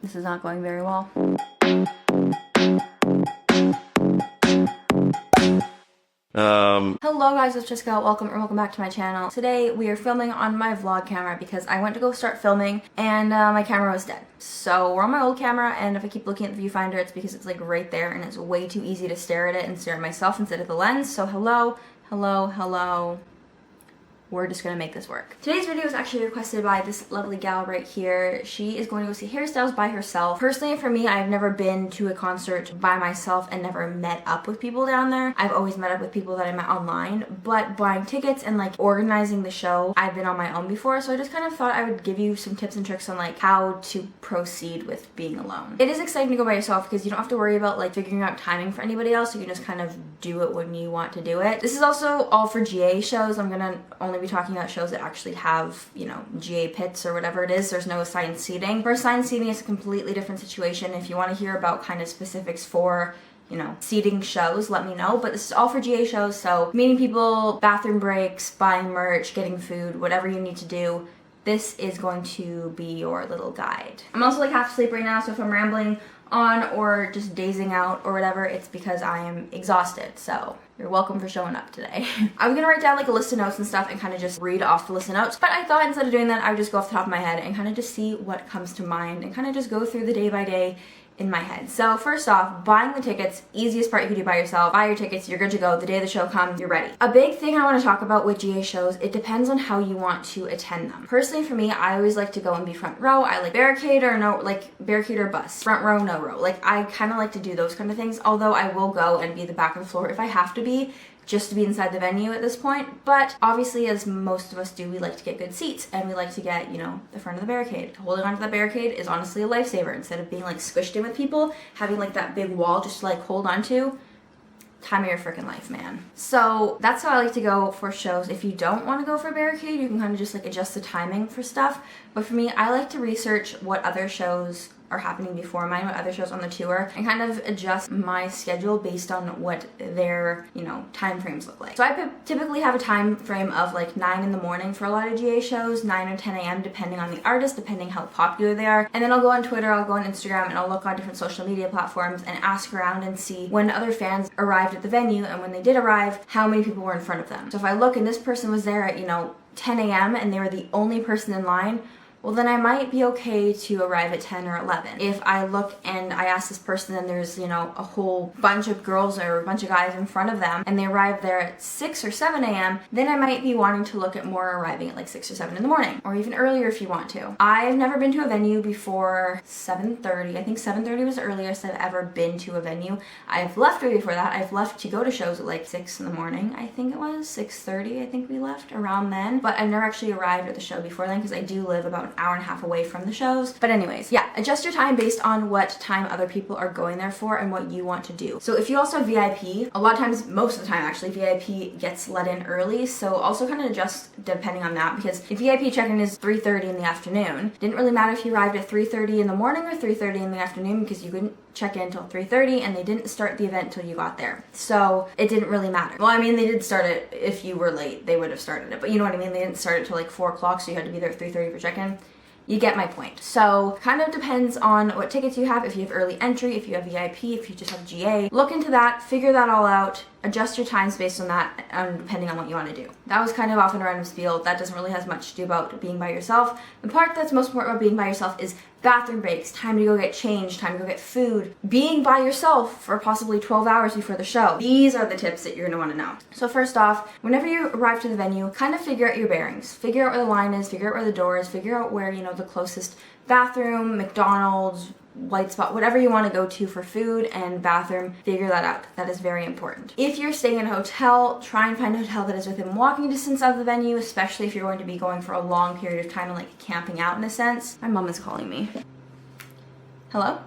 This is not going very well. Hello guys, it's Jessica. Welcome back to my channel. Today we are filming on my vlog camera because I went to go start filming and my camera was dead. So we're on my old camera, and if I keep looking at the viewfinder, it's because it's like right there and it's way too easy to stare at it and stare at myself instead of the lens. So hello. We're just gonna make this work. Today's video was actually requested by this lovely gal right here. She is going to go see hairstyles by herself. Personally, for me, I've never been to a concert by myself and never met up with people down there. I've always met up with people that I met online, but buying tickets and like organizing the show, I've been on my own before, so I just kind of thought I would give you some tips and tricks on like how to proceed with being alone. It is exciting to go by yourself because you don't have to worry about like figuring out timing for anybody else. You can just kind of do it when you want to do it. This is also all for GA shows. I'm gonna only be talking about shows that actually have, you know, GA pits or whatever it is. There's no assigned seating. For assigned seating, it's a completely different situation. If you want to hear about kind of specifics for, you know, seating shows, let me know. But this is all for GA shows, so meeting people, bathroom breaks, buying merch, getting food, whatever you need to do, this is going to be your little guide. I'm also like half asleep right now, so if I'm rambling on or just dazing out or whatever, it's because I am exhausted. So you're welcome for showing up today. I was gonna write down like a list of notes and stuff and kind of just read off the list of notes, but I thought instead of doing that, I would just go off the top of my head and kind of just see what comes to mind and kind of just go through the day by day in my head. So first off, buying the tickets, easiest part you can do by yourself. Buy your tickets, you're good to go. The day of the show comes, you're ready. A big thing I want to talk about with GA shows, it depends on how you want to attend them. Personally, for me, I always like to go and be front row. I like barricade or bus. Front row, no row. Like I kind of like to do those kind of things, although I will go and be the back of the floor if I have to be, just to be inside the venue at this point. But obviously, as most of us do, we like to get good seats and we like to get, you know, the front of the barricade. Holding onto that barricade is honestly a lifesaver. Instead of being like squished in with people, having like that big wall just to like hold onto, time of your freaking life, man. So that's how I like to go for shows. If you don't want to go for a barricade, you can kind of just like adjust the timing for stuff. But for me, I like to research what other shows are happening before mine, what other shows on the tour, and kind of adjust my schedule based on what their, you know, time frames look like. So I typically have a time frame of like 9 in the morning for a lot of GA shows, 9 or 10 a.m. depending on the artist, depending how popular they are. And then I'll go on Twitter, I'll go on Instagram, and I'll look on different social media platforms and ask around and see when other fans arrived at the venue, and when they did arrive, how many people were in front of them. So if I look and this person was there at, you know, 10 a.m. and they were the only person in line, well then I might be okay to arrive at 10 or 11. If I look and I ask this person and there's, you know, a whole bunch of girls or a bunch of guys in front of them and they arrive there at 6 or 7 a.m., then I might be wanting to look at more arriving at like 6 or 7 in the morning, or even earlier if you want to. I've never been to a venue before 7:30. I think 7:30 was the earliest I've ever been to a venue. I've left way before that. I've left to go to shows at like 6 in the morning, I think it was. 6:30 I think we left, around then. But I've never actually arrived at the show before then because I do live about an hour and a half away from the shows. But anyways, yeah, adjust your time based on what time other people are going there for and what you want to do. So if you also have VIP, a lot of times, most of the time actually, VIP gets let in early, so also kind of adjust depending on that, because if VIP check-in is 3:30 in the afternoon, didn't really matter if you arrived at 3:30 in the morning or 3:30 in the afternoon, because you couldn't check in until 3:30 and they didn't start the event until you got there. So it didn't really matter. Well, I mean, they did start it. If you were late, they would have started it, but you know what I mean? They didn't start it till like 4 o'clock, so you had to be there at 3:30 for check-in. You get my point. So kind of depends on what tickets you have, if you have early entry, if you have VIP, if you just have GA. Look into that, figure that all out, adjust your times based on that, depending on what you want to do. That was kind of off in a random spiel. That doesn't really have much to do about being by yourself. The part that's most important about being by yourself is bathroom breaks, time to go get changed, time to go get food, being by yourself for possibly 12 hours before the show. These are the tips that you're gonna wanna know. So first off, whenever you arrive to the venue, kind of figure out your bearings. Figure out where the line is, figure out where the door is, figure out where, you know, the closest bathroom, McDonald's, white spot, whatever you want to go to for food and bathroom, figure that out. That is very important. If you're staying in a hotel, try and find a hotel that is within walking distance of the venue, especially if you're going to be going for a long period of time and like camping out in a sense. My mom is calling me. Hello?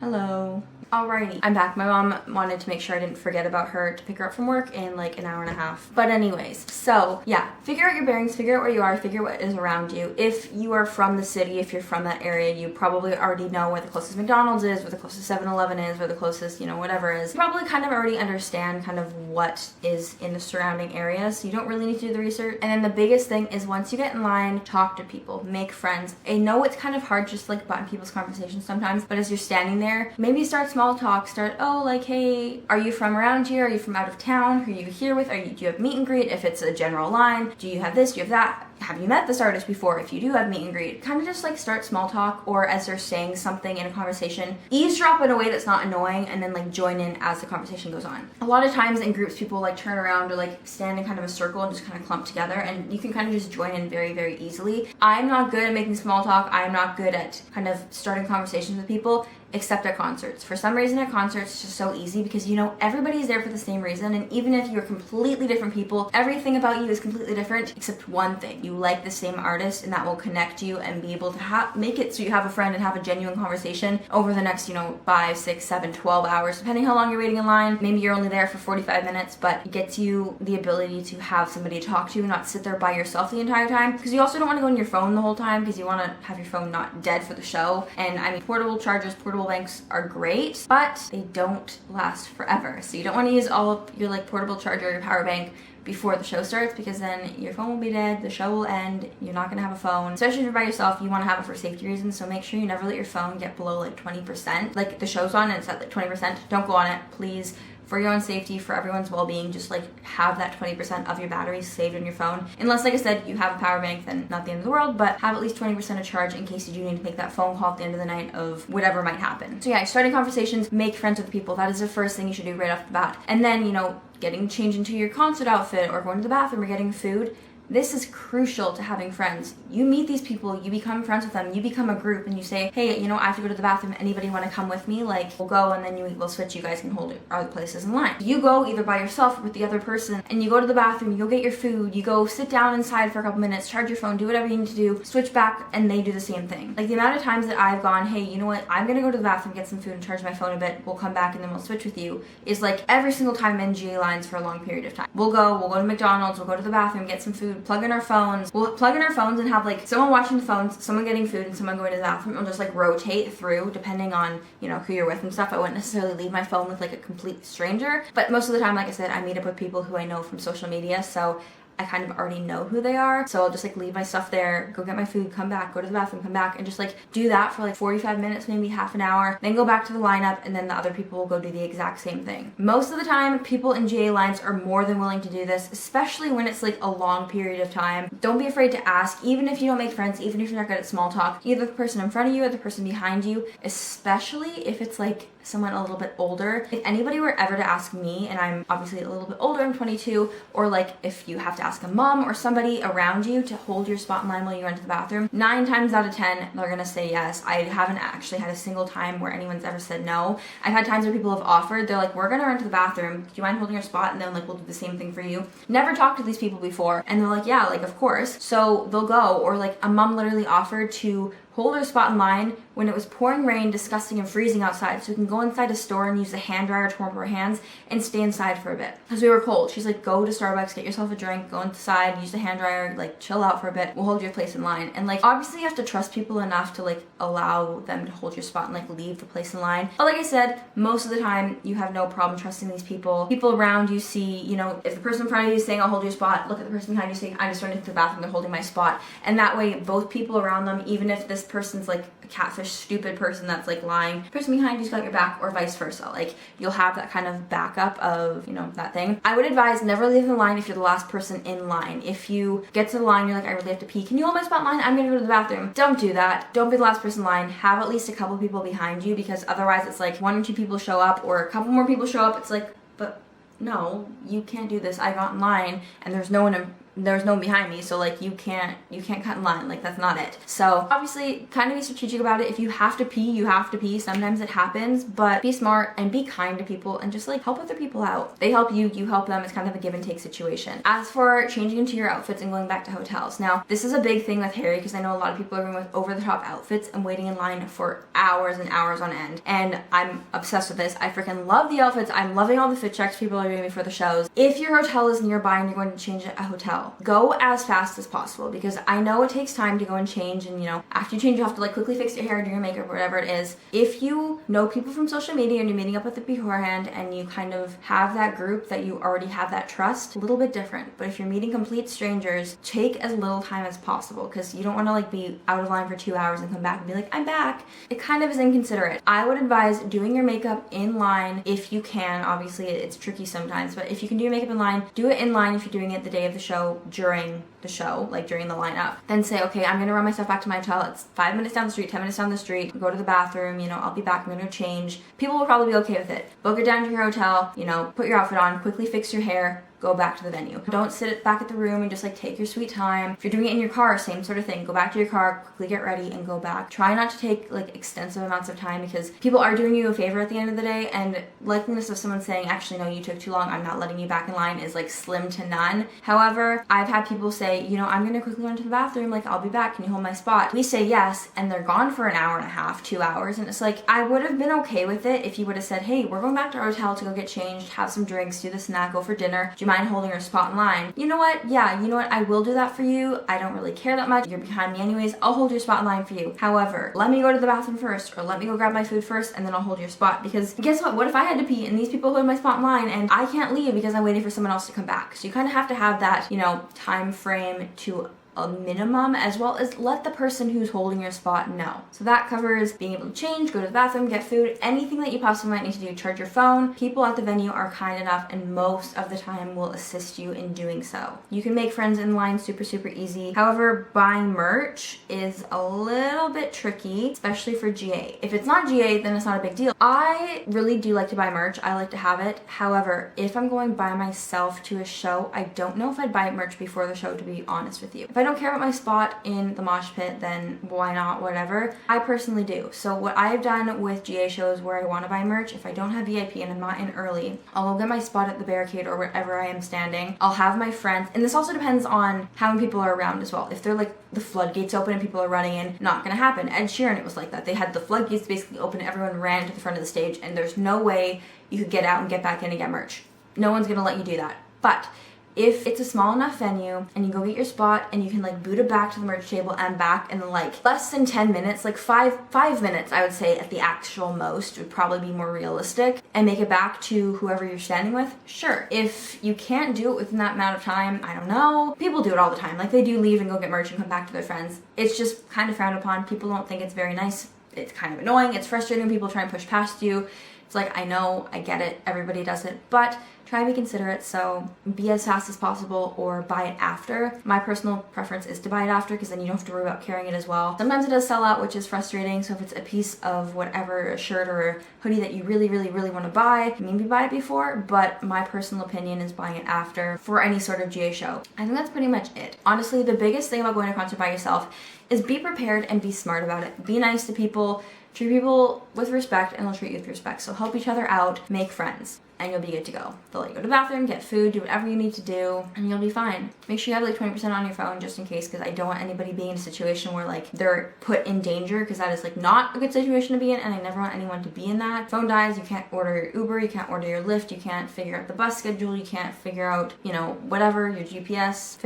Hello? Alrighty, I'm back. My mom wanted to make sure I didn't forget about her to pick her up from work in like an hour and a half. But anyways, so yeah, figure out your bearings, figure out where you are, figure out what is around you. If you are from the city, if you're from that area, you probably already know where the closest McDonald's is, where the closest 7-Eleven is, where the closest, you know, whatever is. You probably kind of already understand kind of what is in the surrounding areas, so you don't really need to do the research. And then the biggest thing is once you get in line, talk to people, make friends. I know it's kind of hard just like butt in people's conversations sometimes, but as you're standing there, maybe start small talk, oh, like, hey, are you from around here? Are you from out of town? Who are you here with? Do you have meet and greet? If it's a general line, do you have this? Do you have that? Have you met this artist before? If you do have meet and greet, kind of just like start small talk, or as they're saying something in a conversation, eavesdrop in a way that's not annoying, and then like join in as the conversation goes on. A lot of times in groups, people like turn around or like stand in kind of a circle and just kind of clump together, and you can kind of just join in very, very easily. I'm not good at making small talk. I'm not good at kind of starting conversations with people, except at concerts. For some reason at concerts it's just so easy because you know everybody's there for the same reason, and even if you're completely different people, everything about you is completely different except one thing. You like the same artist, and that will connect you and be able to make it so you have a friend and have a genuine conversation over the next, you know, 5, 6, 7, 12 hours, depending how long you're waiting in line. Maybe you're only there for 45 minutes, but it gets you the ability to have somebody to talk to, not sit there by yourself the entire time, because you also don't want to go on your phone the whole time because you want to have your phone not dead for the show. And I mean, portable chargers, portable banks are great, but they don't last forever. So you don't want to use all of your like portable charger, your power bank before the show starts, because then your phone will be dead, the show will end, you're not gonna have a phone. Especially if you're by yourself, you want to have it for safety reasons, so make sure you never let your phone get below like 20%. Like the show's on and it's at like 20%, don't go on it, please. For your own safety, for everyone's well-being, just like have that 20% of your battery saved on your phone. Unless, like I said, you have a power bank, then not the end of the world, but have at least 20% of charge in case you do need to make that phone call at the end of the night of whatever might happen. So yeah, starting conversations, make friends with people. That is the first thing you should do right off the bat. And then, you know, getting changed into your concert outfit or going to the bathroom or getting food. This is crucial to having friends. You meet these people, you become friends with them, you become a group, and you say, hey, you know, I have to go to the bathroom. Anybody want to come with me? Like, we'll go, and then we'll switch. You guys can hold other places in line. You go either by yourself or with the other person, and you go to the bathroom, you go get your food, you go sit down inside for a couple minutes, charge your phone, do whatever you need to do, switch back, and they do the same thing. Like the amount of times that I've gone, hey, you know what, I'm gonna go to the bathroom, get some food, and charge my phone a bit, we'll come back, and then we'll switch with you, is like every single time in GA lines for a long period of time. We'll go to McDonald's, we'll go to the bathroom, get some food, plug in our phones. We'll plug in our phones and have like someone watching the phones, someone getting food, and someone going to the bathroom. We'll just like rotate through depending on, you know, who you're with and stuff. I wouldn't necessarily leave my phone with like a complete stranger, but most of the time, like I said, I meet up with people who I know from social media, so I kind of already know who they are. So I'll just like leave my stuff there, go get my food, come back, go to the bathroom, come back, and just like do that for like 45 minutes, maybe half an hour, then go back to the lineup, and then the other people will go do the exact same thing. Most of the time, people in GA lines are more than willing to do this, especially when it's like a long period of time. Don't be afraid to ask, even if you don't make friends, even if you're not good at small talk, either the person in front of you or the person behind you, especially if it's like someone a little bit older. If anybody were ever to ask me, and I'm obviously a little bit older, I'm 22, or like if you have to ask a mom or somebody around you to hold your spot in line while you run to the bathroom, 9 times out of 10 they're gonna say yes. I haven't actually had a single time where anyone's ever said no. I've had times where people have offered, they're like, we're gonna run to the bathroom, do you mind holding your spot? And then like we'll do the same thing for you. Never talked to these people before, and they're like, yeah, like of course. So they'll go. Or like a mom literally offered to hold her spot in line when it was pouring rain, disgusting, and freezing outside, so we can go inside a store and use the hand dryer to warm up our hands and stay inside for a bit because we were cold. She's like, go to Starbucks, get yourself a drink, go inside, use the hand dryer, like chill out for a bit, we'll hold your place in line. And like obviously you have to trust people enough to like allow them to hold your spot and like leave the place in line, but like I said, most of the time you have no problem trusting these people. People around you see, you know, if the person in front of you is saying I'll hold your spot, look at the person behind you saying I'm just running to the bathroom, they're holding my spot, and that way both people around them, even if this person's like a catfish stupid person that's like lying, the person behind you's got your back, or vice versa. Like you'll have that kind of backup of, you know, that thing. I would advise never leave the line if you're the last person in line. If you get to the line, you're like, I really have to pee, can you hold my spot in line? I'm gonna go to the bathroom. Don't do that. Don't be the last person in line. Have at least a couple people behind you, because otherwise it's like 1 or 2 people show up or a couple more people show up. It's like, but no, you can't do this. I got in line and there's no one there's no one behind me, so like you can't cut in line, like that's not it. So obviously kind of be strategic about it. If you have to pee, you have to pee. Sometimes it happens, but be smart and be kind to people and just like help other people out. They help you, you help them. It's kind of a give and take situation. As for changing into your outfits and going back to hotels, now this is a big thing with Harry because I know a lot of people are going with over the top outfits and waiting in line for hours and hours on end, and I'm obsessed with this. I freaking love the outfits. I'm loving all the fit checks people are doing before the shows. If your hotel is nearby and you're going to change at a hotel, go as fast as possible because I know it takes time to go and change, and you know, after you change you have to like quickly fix your hair, do your makeup, or whatever it is. If you know people from social media and you're meeting up with them beforehand and you kind of have that group that you already have that trust, a little bit different. But if you're meeting complete strangers, take as little time as possible because you don't want to like be out of line for 2 hours and come back and be like, I'm back. It kind of is inconsiderate. I would advise doing your makeup in line if you can. Obviously it's tricky sometimes, but if you can do your makeup in line, do it in line. If you're doing it the day of the show, during the show, like during the lineup, then say, okay, I'm gonna run myself back to my hotel. It's 5 minutes down the street, 10 minutes down the street, go to the bathroom, you know, I'll be back, I'm gonna change. People will probably be okay with it. Book it down to your hotel, you know, put your outfit on, quickly fix your hair, go back to the venue. Don't sit back at the room and just like take your sweet time. If you're doing it in your car, same sort of thing. Go back to your car, quickly get ready and go back. Try not to take like extensive amounts of time because people are doing you a favor at the end of the day, and likeliness of someone saying, actually no, you took too long, I'm not letting you back in line, is like slim to none. However, I've had people say, you know, I'm gonna quickly run to the bathroom, like I'll be back, can you hold my spot? We say yes, and they're gone for an hour and a half, 2 hours, and it's like, I would have been okay with it if you would have said, hey, we're going back to our hotel to go get changed, have some drinks, do the snack, go for dinner. Do you mind holding your spot in line? You know what? Yeah, you know what? I will do that for you. I don't really care that much. You're behind me anyways. I'll hold your spot in line for you. However, let me go to the bathroom first, or let me go grab my food first, and then I'll hold your spot. Because guess what? What if I had to pee and these people hold my spot in line and I can't leave because I'm waiting for someone else to come back? So you kind of have to have that, you know, time frame to a minimum, as well as let the person who's holding your spot know. So that covers being able to change, go to the bathroom, get food, anything that you possibly might need to do. Charge your phone. People at the venue are kind enough and most of the time will assist you in doing so. You can make friends in line super easy. However, buying merch is a little bit tricky, especially for GA. If it's not GA, then it's not a big deal. I really do like to buy merch. I like to have it. However, if I'm going by myself to a show, I don't know if I'd buy merch before the show, to be honest with you. If I don't care about my spot in the mosh pit, then why not, whatever. I personally do. So what I've done with GA shows where I want to buy merch, if I don't have VIP and I'm not in early, I'll go get my spot at the barricade or wherever I am standing. I'll have my friends, and this also depends on how many people are around as well. If they're like the floodgates open and people are running in, not gonna happen. Ed Sheeran, it was like that. They had the floodgates basically open, everyone ran to the front of the stage, and there's no way you could get out and get back in and get merch. No one's gonna let you do that. But if it's a small enough venue and you go get your spot and you can like boot it back to the merch table and back in like less than 10 minutes, like five minutes, I would say at the actual most would probably be more realistic, and make it back to whoever you're standing with, sure. If you can't do it within that amount of time, I don't know. People do it all the time. Like they do leave and go get merch and come back to their friends. It's just kind of frowned upon. People don't think it's very nice. It's kind of annoying. It's frustrating when people try and push past you. It's like, I know, I get it, everybody does it, but try and be considerate, so be as fast as possible or buy it after. My personal preference is to buy it after because then you don't have to worry about carrying it as well. Sometimes it does sell out, which is frustrating, so if it's a piece of whatever, a shirt or a hoodie that you really want to buy, maybe buy it before, but my personal opinion is buying it after for any sort of GA show. I think that's pretty much it. Honestly, the biggest thing about going to a concert by yourself is be prepared and be smart about it. Be nice to people. Treat people with respect and they'll treat you with respect. So help each other out, make friends, and you'll be good to go. They'll let you go to the bathroom, get food, do whatever you need to do, and you'll be fine. Make sure you have like 20% on your phone just in case, because I don't want anybody being in a situation where like they're put in danger, because that is like not a good situation to be in, and I never want anyone to be in that. Phone dies, you can't order your Uber, you can't order your Lyft, you can't figure out the bus schedule, you can't figure out, you know, whatever, your GPS,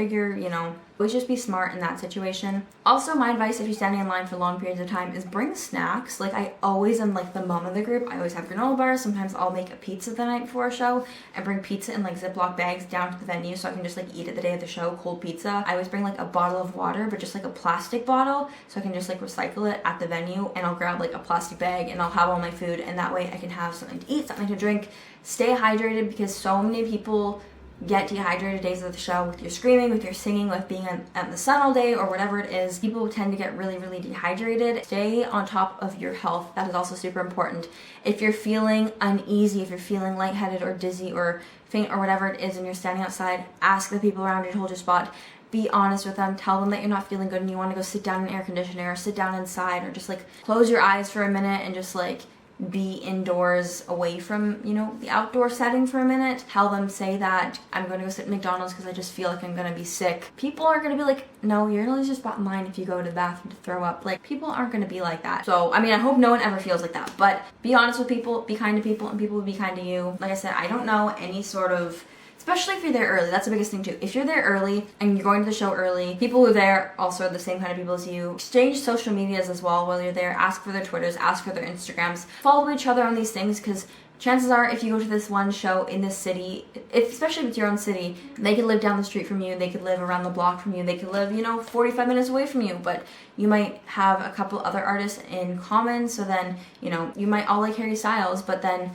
always just be smart in that situation. Also, my advice if you're standing in line for long periods of time is bring snacks. Like I always am like the mom of the group. I always have granola bars. Sometimes I'll make a pizza the night before a show and bring pizza in like Ziploc bags down to the venue so I can just like eat it the day of the show, cold pizza. I always bring like a bottle of water, but just like a plastic bottle so I can just like recycle it at the venue, and I'll grab like a plastic bag and I'll have all my food, and that way I can have something to eat, something to drink, stay hydrated, because so many people get dehydrated days of the show with your screaming, with your singing, with being in the sun all day or whatever it is. People tend to get really, really dehydrated. Stay on top of your health. That is also super important. If you're feeling uneasy, if you're feeling lightheaded or dizzy or faint or whatever it is and you're standing outside, ask the people around you to hold your spot. Be honest with them. Tell them that you're not feeling good and you want to go sit down in air conditioning or sit down inside or just like close your eyes for a minute and just like be indoors away from, you know, the outdoor setting for a minute. Tell them, say that I'm going to go sit at McDonald's because I just feel like I'm going to be sick. People are going to be like, no, you're going to lose your spot in line if you go to the bathroom to throw up. Like, people aren't going to be like that. So, I mean, I hope no one ever feels like that. But be honest with people, be kind to people, and people will be kind to you. Like I said, I don't know any sort of, especially if you're there early, that's the biggest thing too. If you're there early and you're going to the show early, people who are there also are the same kind of people as you. Exchange social medias as well while you're there. Ask for their Twitters, ask for their Instagrams. Follow each other on these things because chances are if you go to this one show in this city, especially if it's your own city, they could live down the street from you, they could live around the block from you, they could live, you know, 45 minutes away from you, but you might have a couple other artists in common, so then, you know, you might all like Harry Styles, but then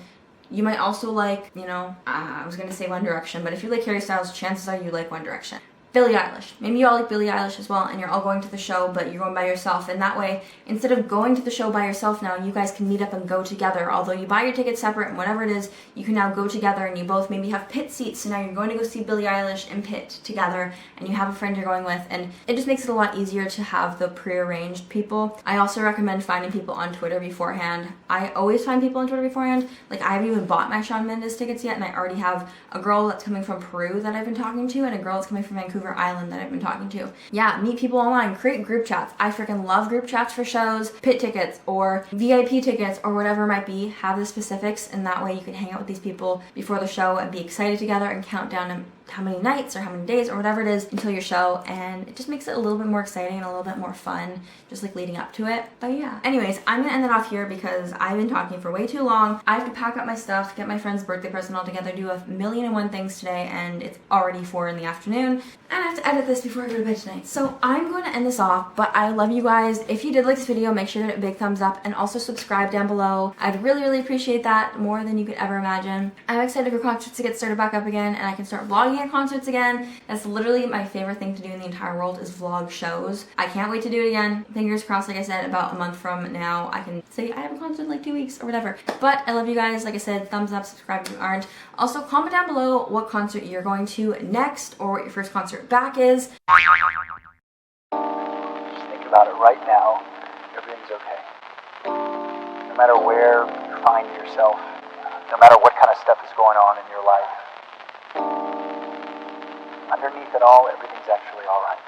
you might also like, you know, I was gonna say One Direction, but if you like Harry Styles, chances are you like One Direction. Billie Eilish. Maybe you all like Billie Eilish as well and you're all going to the show but you're going by yourself, and that way instead of going to the show by yourself now you guys can meet up and go together. Although you buy your tickets separate and whatever it is, you can now go together and you both maybe have pit seats, so now you're going to go see Billie Eilish in pit together and you have a friend you're going with, and it just makes it a lot easier to have the pre-arranged people. I also recommend finding people on Twitter beforehand. I always find people on Twitter beforehand. Like, I haven't even bought my Shawn Mendes tickets yet and I already have a girl that's coming from Peru that I've been talking to and a girl that's coming from Vancouver Island that I've been talking to. Yeah, meet people online, create group chats. I freaking love group chats for shows, pit tickets or VIP tickets or whatever it might be. Have the specifics, and that way you can hang out with these people before the show and be excited together and count down how many nights or how many days or whatever it is until your show, and it just makes it a little bit more exciting and a little bit more fun just like leading up to it. But yeah, anyways, I'm gonna end it off here because I've been talking for way too long. I have to pack up my stuff, get my friend's birthday present all together, do a million and one things today, and it's already 4 in the afternoon and I have to edit this before I go to bed tonight. So I'm going to end this off, but I love you guys. If you did like this video, make sure to hit a big thumbs up and also subscribe down below. I'd really, really appreciate that more than you could ever imagine. I'm excited for concerts to get started back up again and I can start vlogging at concerts again. That's literally my favorite thing to do in the entire world is vlog shows. I can't wait to do it again. Fingers crossed, like I said, about a month from now I can say I have a concert in like 2 weeks or whatever. But I love you guys. Like I said, thumbs up, subscribe if you aren't. Also, comment down below what concert you're going to next or what your first concert back is. Just think about it right now. Everything's okay. No matter where you find yourself, no matter what kind of stuff is going on in your life, underneath it all, everything's actually alright.